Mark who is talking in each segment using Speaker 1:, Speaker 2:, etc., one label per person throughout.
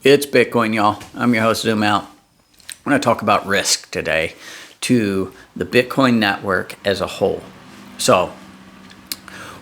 Speaker 1: It's Bitcoin, y'all. I'm your host, Zoom Out. I'm going to talk about risk today to the Bitcoin network as a whole. So,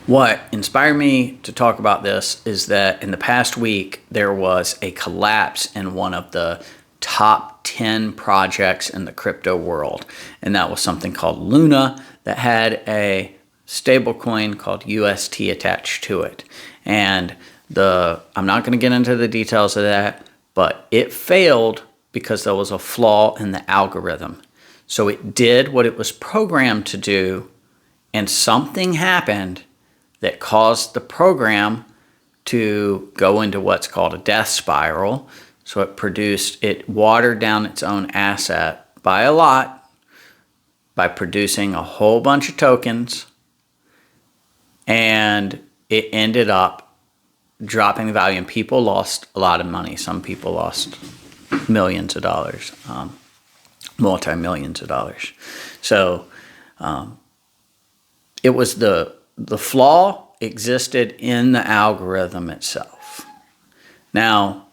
Speaker 1: what inspired me to talk about this is that in the past week, there was a collapse in one of the top 10 projects in the crypto world. And that was something called Luna that had a stablecoin called UST attached to it. And I'm not going to get into the details of that, but it failed because there was a flaw in the algorithm. So it did what it was programmed to do, and something happened that caused the program to go into what's called a death spiral. So it watered down its own asset by a lot by producing a whole bunch of tokens, and it ended up dropping the value, and people lost a lot of money. Some people lost millions of dollars, multi-millions of dollars. So it was the flaw existed in the algorithm itself. Now,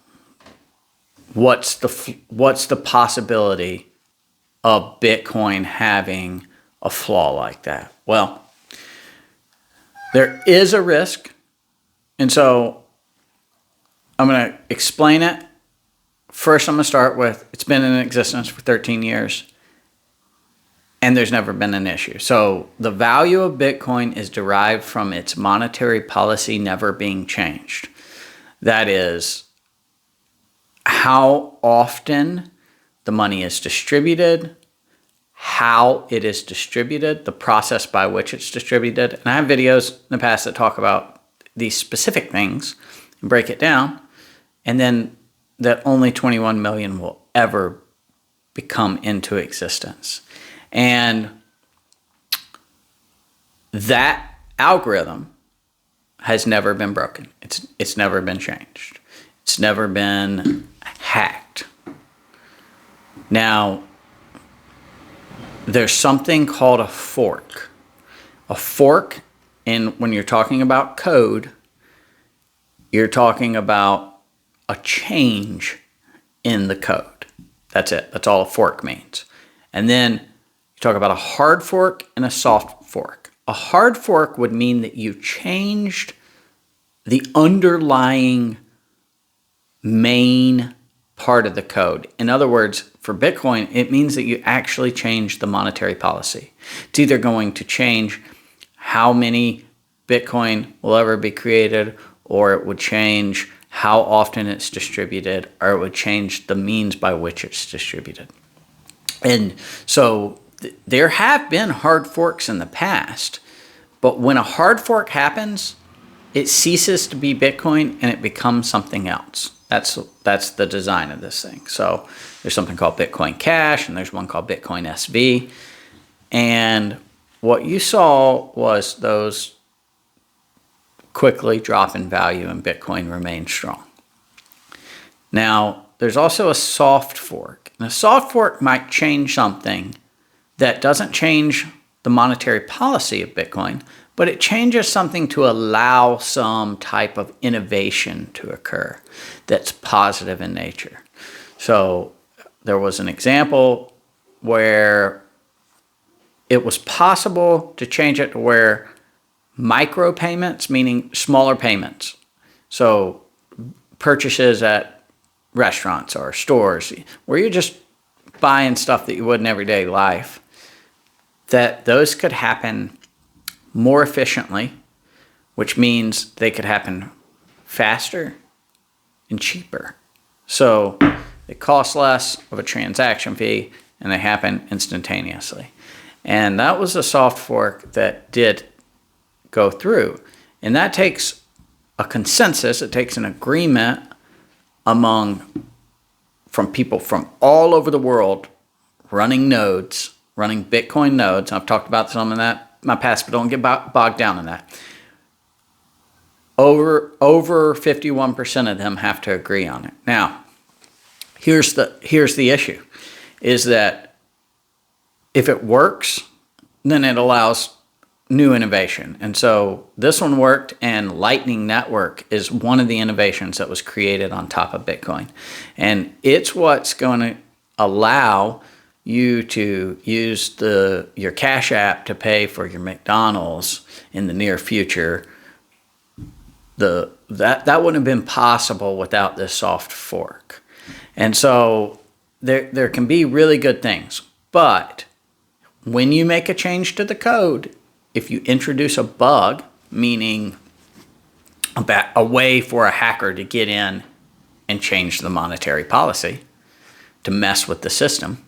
Speaker 1: what's the possibility of Bitcoin having a flaw like that? Well, there is a risk. And so I'm going to explain it. First, I'm going to start with it's been in existence for 13 years, and there's never been an issue. So the value of Bitcoin is derived from its monetary policy never being changed. That is how often the money is distributed, how it is distributed, the process by which it's distributed. And I have videos in the past that talk about these specific things and break it down, and then that only 21 million will ever become into existence. And that algorithm has never been broken. It's never been changed. It's never been hacked. Now, there's something called a fork. A fork, and when you're talking about code, you're talking about a change in the code. That's it. That's all a fork means. And then you talk about a hard fork and a soft fork. A hard fork would mean that you changed the underlying main part of the code. In other words, for Bitcoin, it means that you actually change the monetary policy. It's either going to change how many Bitcoin will ever be created, or it would change how often it's distributed, or it would change the means by which it's distributed. And so there have been hard forks in the past, but when a hard fork happens, it ceases to be Bitcoin and it becomes something else. That's the design of this thing. So there's something called Bitcoin Cash, and there's one called Bitcoin SV. And what you saw was those quickly drop in value, and Bitcoin remained strong. Now, there's also a soft fork. And a soft fork might change something that doesn't change the monetary policy of Bitcoin, but it changes something to allow some type of innovation to occur that's positive in nature. So there was an example where it was possible to change it to where micropayments, meaning smaller payments, so purchases at restaurants or stores where you're just buying stuff that you would in everyday life, that those could happen more efficiently, which means they could happen faster and cheaper. So they cost less of a transaction fee and they happen instantaneously. And that was a soft fork that did go through. And that takes a consensus, it takes an agreement from people from all over the world running nodes, running Bitcoin nodes. I've talked about some of that in my past, but don't get bogged down in that. Over 51% of them have to agree on it. Now, here's the issue, is that if it works, then it allows new innovation. And so this one worked, and Lightning Network is one of the innovations that was created on top of Bitcoin. And it's what's going to allow you to use your Cash App to pay for your McDonald's in the near future. That wouldn't have been possible without this soft fork. And so there can be really good things, but when you make a change to the code, if you introduce a bug, meaning a way for a hacker to get in and change the monetary policy to mess with the system,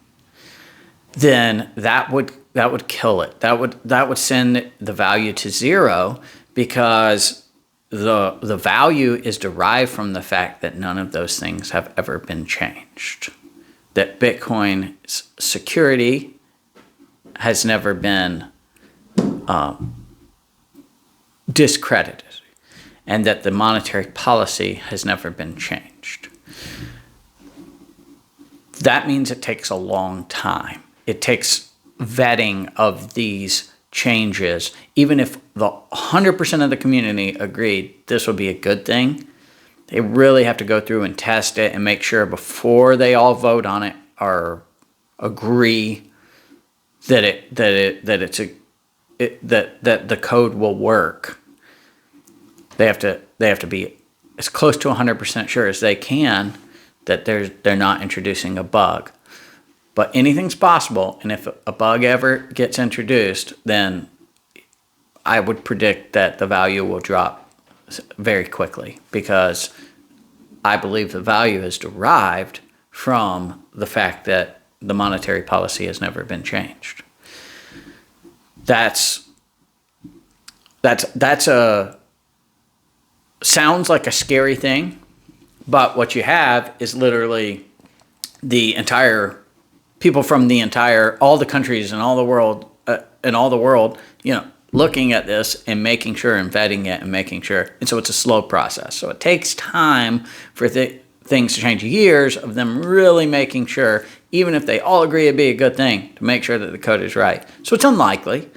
Speaker 1: then that would kill it. That would send the value to zero, because the value is derived from the fact that none of those things have ever been changed. That Bitcoin's security has never been discredited, and that the monetary policy has never been changed. That means it takes a long time. It takes vetting of these changes. Even if the 100% of the community agreed this would be a good thing, they really have to go through and test it and make sure before they all vote on it or agree that the code will work. They have to be as close to 100% sure as they can that they're not introducing a bug. But anything's possible, and if a bug ever gets introduced, then I would predict that the value will drop very quickly, because I believe the value is derived from the fact that the monetary policy has never been changed. Sounds like a scary thing, but what you have is literally the entire people from all the countries in all the world, looking at this and making sure and vetting it and making sure. And so it's a slow process. So it takes time for things to change, years of them really making sure, even if they all agree it'd be a good thing, to make sure that the code is right. So it's unlikely.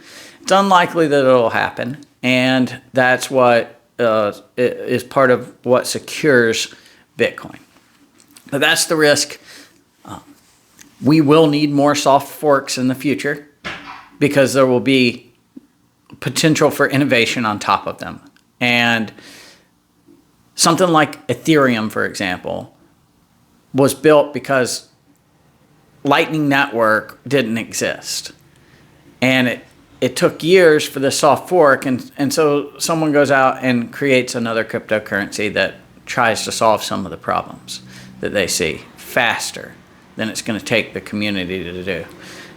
Speaker 1: It's unlikely that it'll happen. And that's what is part of what secures Bitcoin. But that's the risk. We will need more soft forks in the future, because there will be potential for innovation on top of them. And something like Ethereum, for example, was built because Lightning Network didn't exist. And it took years for the soft fork, and so someone goes out and creates another cryptocurrency that tries to solve some of the problems that they see faster than it's going to take the community to do.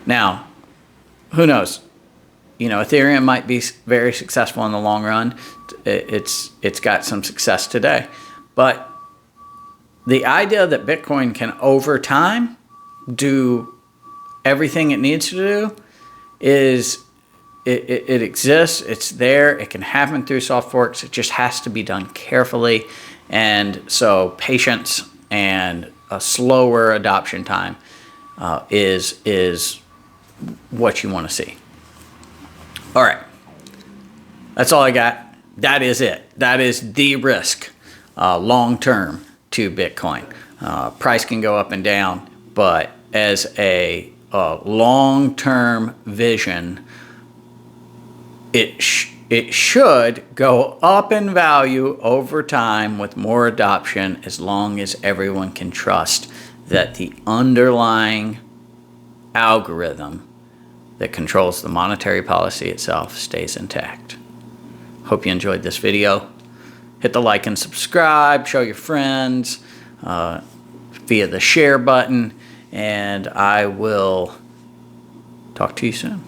Speaker 1: Now, who knows? Ethereum might be very successful in the long run. It's got some success today. But the idea that Bitcoin can, over time, do everything it needs to do is, it exists, it's there, it can happen through soft forks, it just has to be done carefully. And so patience and a slower adoption time is what you want to see. All right, that's all I got. That is it. That is the risk long term to Bitcoin. Price can go up and down, but as a long term vision, it should go up in value over time with more adoption, as long as everyone can trust that the underlying algorithm that controls the monetary policy itself stays intact. Hope you enjoyed this video. Hit the like and subscribe, show your friends via the share button, and I will talk to you soon.